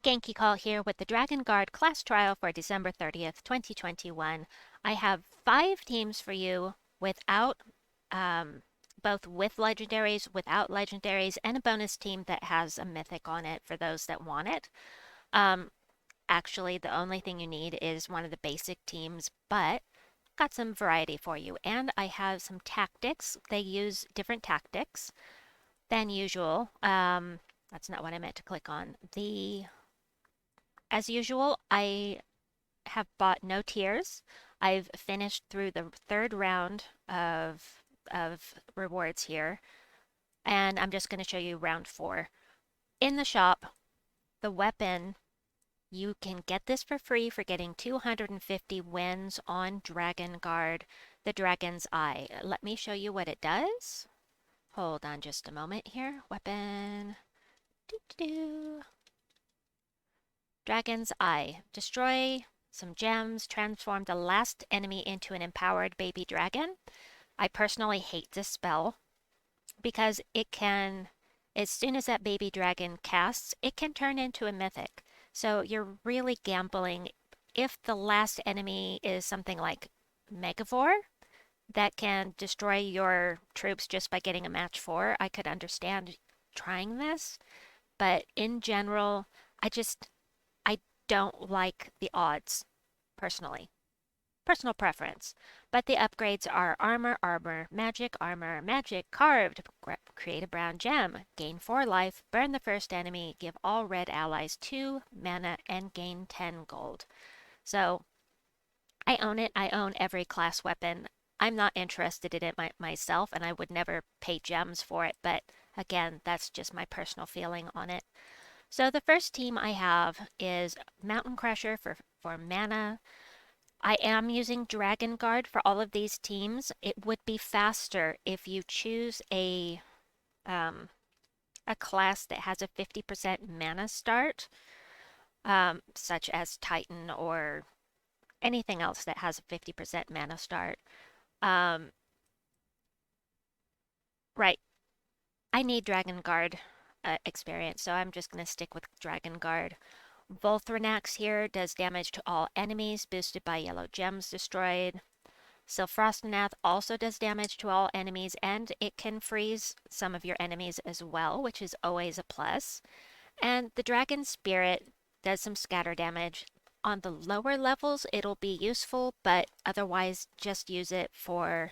Genki Call here with the Dragonguard class trial for December 30th, 2021. I have 5 teams for you without, both with legendaries, without legendaries, and a bonus team that has a mythic on it for those that want it. Um, Actually, the only thing you need is one of the basic teams, but got some variety for you. And I have some tactics. They use different tactics than usual. That's not what I meant to click on. As usual, I have bought no tiers. I've finished through the 3rd round of rewards here, and I'm just going to show you round 4. In the shop, the weapon, you can get this for free for getting 250 wins on Dragonguard, the Dragon's Eye. Let me show you what it does. Hold on just a moment here. Weapon. Doo-doo-doo. Dragon's Eye. Destroy some gems, transform the last enemy into an empowered baby dragon. I personally hate this spell because it can, as soon as that baby dragon casts, it can turn into a mythic. So you're really gambling. If the last enemy is something like Megavore that can destroy your troops just by getting a match 4, I could understand trying this. But in general, I don't like the odds, personally. Personal preference. But the upgrades are armor, magic, carved, create a brown gem, gain 4 life, burn the first enemy, give all red allies 2 mana, and gain 10 gold. So I own it. I own every class weapon. I'm not interested in it myself, and I would never pay gems for it, but again, that's just my personal feeling on it. So the first team I have is Mountain Crusher for mana. I am using Dragonguard for all of these teams. It would be faster if you choose a class that has a 50% mana start, such as Titan or anything else that has a 50% mana start. Right, I need Dragonguard experience, so I'm just going to stick with Dragonguard. Volthrenax here does damage to all enemies, boosted by yellow gems destroyed. Sylfrostenath also does damage to all enemies, and it can freeze some of your enemies as well, which is always a plus. And the Dragon Spirit does some scatter damage. On the lower levels, it'll be useful, but otherwise just use it for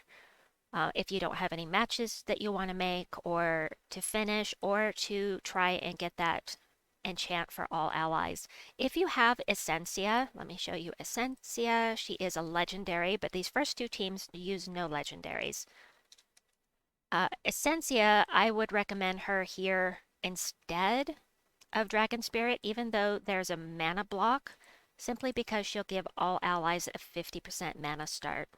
if you don't have any matches that you want to make, or to finish, or to try and get that enchant for all allies. If you have Essencia, let me show you Essencia. She is a legendary, but these first 2 teams use no legendaries. Essencia, I would recommend her here instead of Dragon Spirit, even though there's a mana block, simply because she'll give all allies a 50% mana start.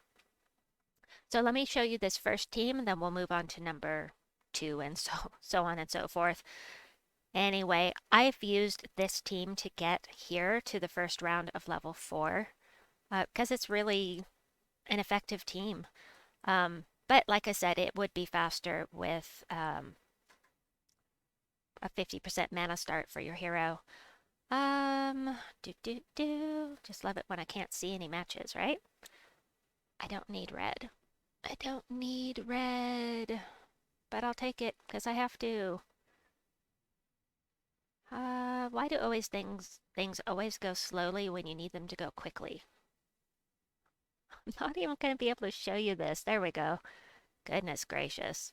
So let me show you this first team, and then we'll move on to number 2 and so on and so forth. Anyway, I've used this team to get here to the first round of level 4 because it's really an effective team. But like I said, it would be faster with a 50% mana start for your hero. Just love it when I can't see any matches, right? I don't need red. I don't need red, but I'll take it because I have to. Why do always things always go slowly when you need them to go quickly? I'm not even going to be able to show you this. There we go. Goodness gracious.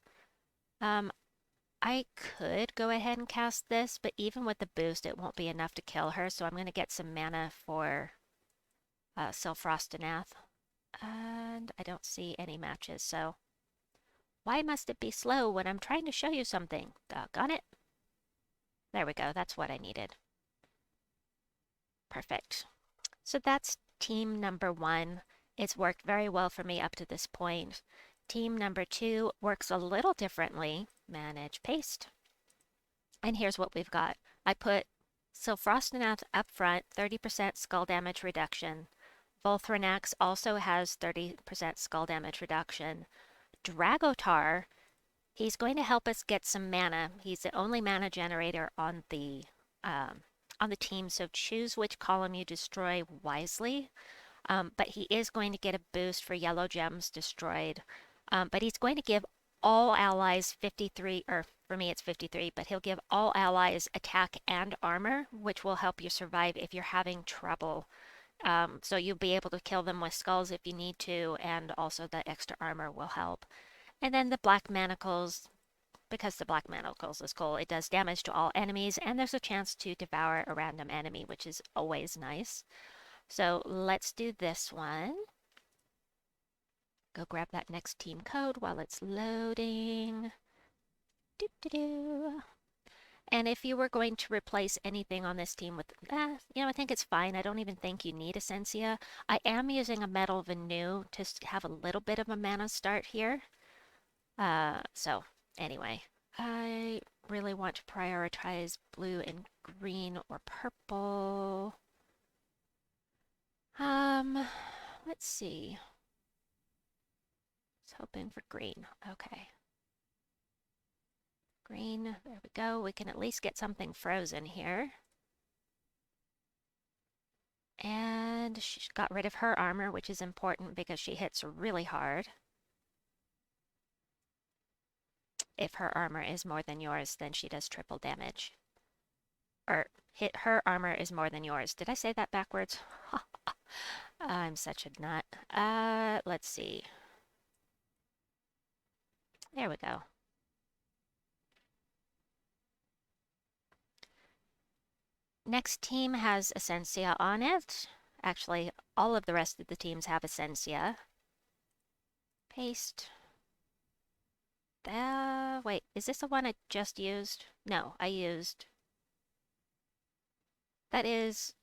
I could go ahead and cast this, but even with the boost, it won't be enough to kill her, so I'm going to get some mana for Sylfrostenath. And I don't see any matches, so why must it be slow when I'm trying to show you something? Doggone it. There we go. That's what I needed. Perfect. So that's team number 1. It's worked very well for me up to this point. Team number 2 works a little differently. Manage paste. And here's what we've got. I put Sylfrostenath up front, 30% skull damage reduction. Volthrenax also has 30% skull damage reduction. Dragotaur, he's going to help us get some mana. He's the only mana generator on the on the team, so choose which column you destroy wisely. But he is going to get a boost for yellow gems destroyed. But he's going to give all allies 53, or for me it's 53, but he'll give all allies attack and armor, which will help you survive if you're having trouble. So you'll be able to kill them with skulls if you need to, and also the extra armor will help. And then the black manacles, because the black manacles is cool, it does damage to all enemies, and there's a chance to devour a random enemy, which is always nice. So let's do this one. Go grab that next team code while it's loading. Doo -doo -doo. And if you were going to replace anything on this team with, I think it's fine. I don't even think you need Essencia. I am using a Metal Venu to have a little bit of a mana start here. So anyway, I really want to prioritize blue and green or purple. Let's see. I was hoping for green. Okay. Green, there we go. We can at least get something frozen here. And she got rid of her armor, which is important because she hits really hard. If her armor is more than yours, then she does triple damage. Or her armor is more than yours. Did I say that backwards? I'm such a nut. Let's see. There we go. Next team has Essencia on it. Actually, all of the rest of the teams have Essencia. Paste. Wait, is this the one I just used? No, I used... That is...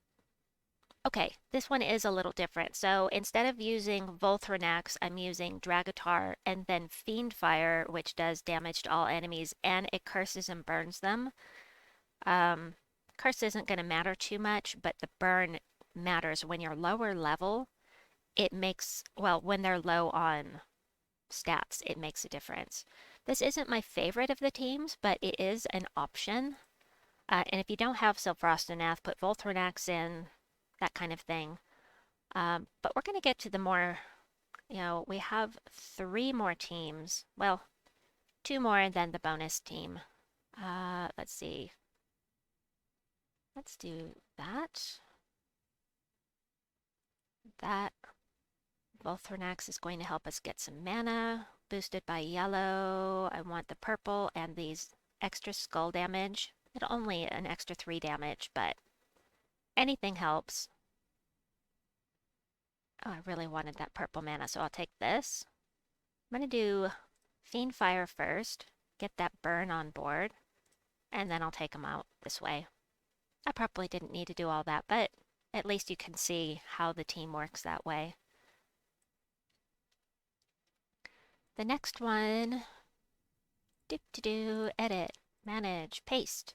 Okay, this one is a little different. So instead of using Volthrenax, I'm using Dragotaur and then Fiend Fire, which does damage to all enemies, and it curses and burns them. Curse isn't going to matter too much, but the burn matters. When you're lower level, it makes, well, when they're low on stats, it makes a difference. This isn't my favorite of the teams, but it is an option. And if you don't have Sylfrostenath, put Volthrenax in, that kind of thing. But we're going to get to the more, we have 3 more teams. Well, 2 more than the bonus team. Let's see. Let's do that. That Volthrenax is going to help us get some mana, boosted by yellow. I want the purple and these extra skull damage. It'll only an extra 3 damage, but anything helps. Oh, I really wanted that purple mana, so I'll take this. I'm going to do Fiend Fire first, get that burn on board, and then I'll take them out this way. I probably didn't need to do all that, but at least you can see how the team works that way. The next one, edit, manage, paste.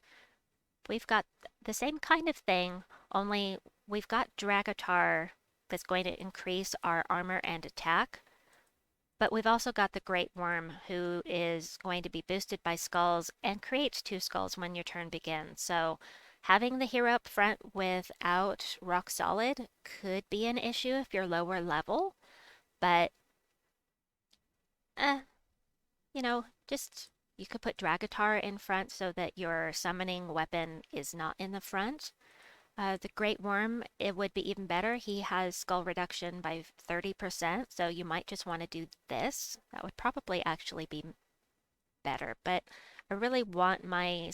We've got the same kind of thing, only we've got Dragotaur that's going to increase our armor and attack. But we've also got the Great Wyrm, who is going to be boosted by skulls and creates 2 skulls when your turn begins. So having the hero up front without rock solid could be an issue if you're lower level, but just you could put Dragotaur in front so that your summoning weapon is not in the front. The Great Wyrm, it would be even better. He has skull reduction by 30%, so you might just want to do this. That would probably actually be better, but I really want my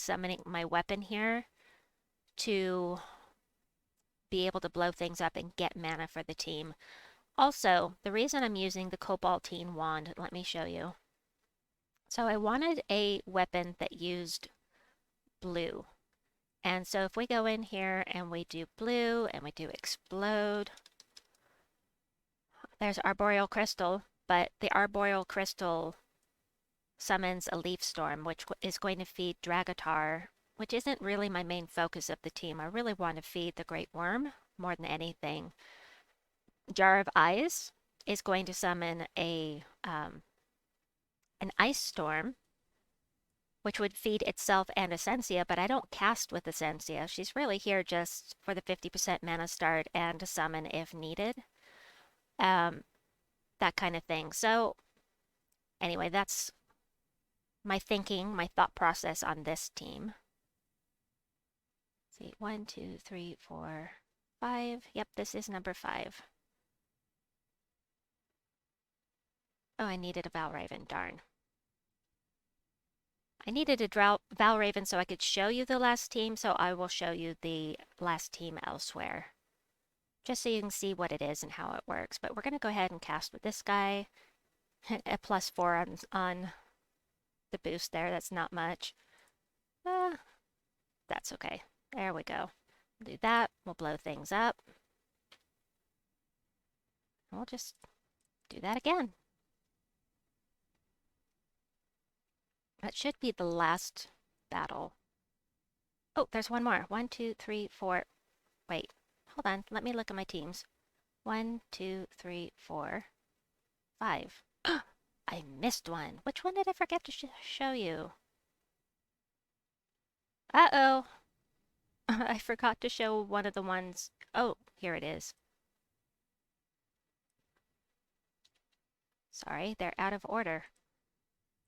weapon here to be able to blow things up and get mana for the team. Also, the reason I'm using the Cobaltine wand, let me show you. So I wanted a weapon that used blue. And so if we go in here and we do blue and we do explode, there's Arboreal Crystal, but the Arboreal Crystal summons a Leaf Storm, which is going to feed Dragotaur, which isn't really my main focus of the team. I really want to feed the Great Wyrm more than anything. Jar of Eyes is going to summon an Ice Storm, which would feed itself and Essencia, but I don't cast with Essencia. She's really here just for the 50% mana start and to summon if needed. That kind of thing. So anyway, that's my thinking, my thought process on this team. Let's see, 1, 2, 3, 4, 5. Yep, this is number 5. Oh, I needed a Valraven, darn. I needed a Valraven so I could show you the last team, so I will show you the last team elsewhere. Just so you can see what it is and how it works. But we're going to go ahead and cast with this guy. A +4 on the boost there. That's not much. That's okay. There we go. We'll do that. We'll blow things up. And we'll just do that again. That should be the last battle. Oh, there's one more. 1, 2, 3, 4. Wait, hold on. Let me look at my teams. 1, 2, 3, 4, 5. I missed one. Which one did I forget to show you? Uh-oh. I forgot to show one of the ones. Oh, here it is. Sorry, they're out of order.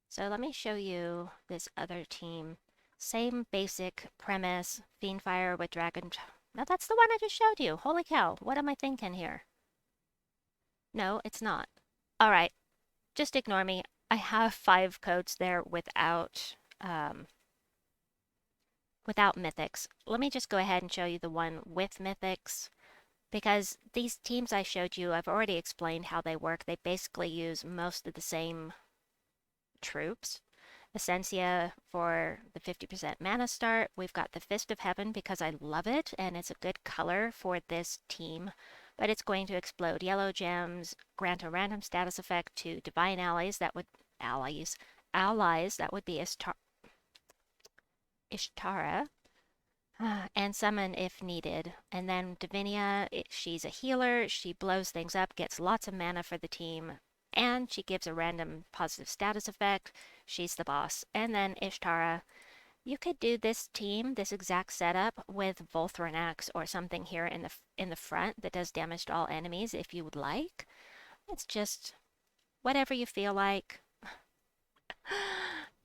So let me show you this other team. Same basic premise, Fiendfire with Dragon. No, that's the one I just showed you. Holy cow, what am I thinking here? No, it's not. All right, just ignore me. I have 5 codes there without Mythics. Let me just go ahead and show you the one with Mythics. Because these teams I showed you, I've already explained how they work. They basically use most of the same troops. Essencia for the 50% mana start. We've got the Fist of Heaven because I love it and it's a good color for this team. But it's going to explode yellow gems, grant a random status effect to divine allies. That would that would be Ishtara. And summon if needed. And then Divinia, she's a healer. She blows things up, gets lots of mana for the team, and she gives a random positive status effect. She's the boss. And then Ishtara. You could do this team, this exact setup, with Volthrenax or something here in the front that does damage to all enemies if you would like. It's just whatever you feel like.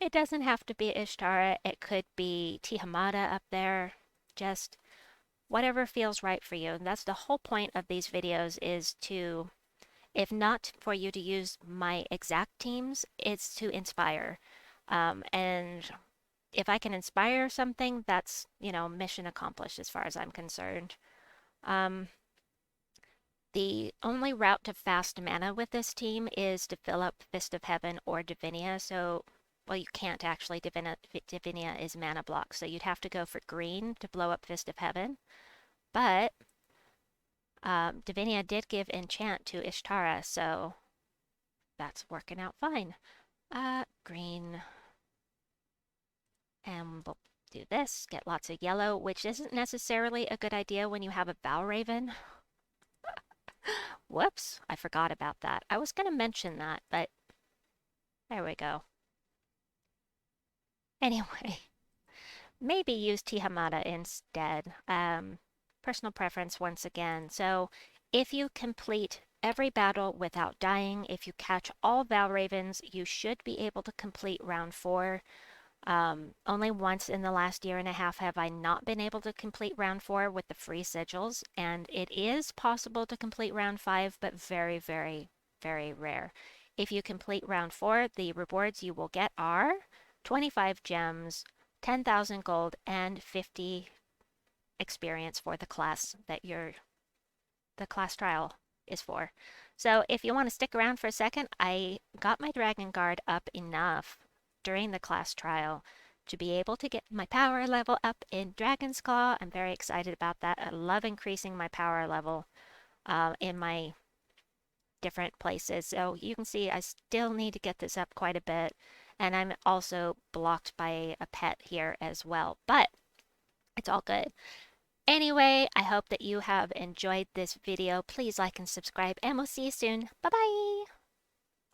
It doesn't have to be Ishtara. It could be Tihamada up there. Just whatever feels right for you. And that's the whole point of these videos, is to, if not for you to use my exact teams, it's to inspire. And if I can inspire something, that's, mission accomplished as far as I'm concerned. The only route to fast mana with this team is to fill up Fist of Heaven or Divinia. So, well, you can't actually. Divinia is mana block, so you'd have to go for green to blow up Fist of Heaven. But Divinia did give enchant to Ishtara, so that's working out fine. Green. And we'll do this, get lots of yellow, which isn't necessarily a good idea when you have a Valraven. Whoops, I forgot about that. I was going to mention that, but there we go. Anyway, maybe use Tihamada instead. Personal preference once again. So if you complete every battle without dying, if you catch all Valravens, you should be able to complete round 4. Only once in the last year and a half have I not been able to complete round 4 with the free sigils, and it is possible to complete round 5, but very, very, very rare. If you complete round 4, the rewards you will get are 25 gems, 10,000 gold, and 50 experience for the class that the class trial is for. So if you want to stick around for a second, I got my Dragonguard up enough during the class trial to be able to get my power level up in Dragon's Claw. I'm very excited about that. I love increasing my power level in my different places. So you can see I still need to get this up quite a bit. And I'm also blocked by a pet here as well. But it's all good. Anyway, I hope that you have enjoyed this video. Please like and subscribe, and we'll see you soon. Bye-bye!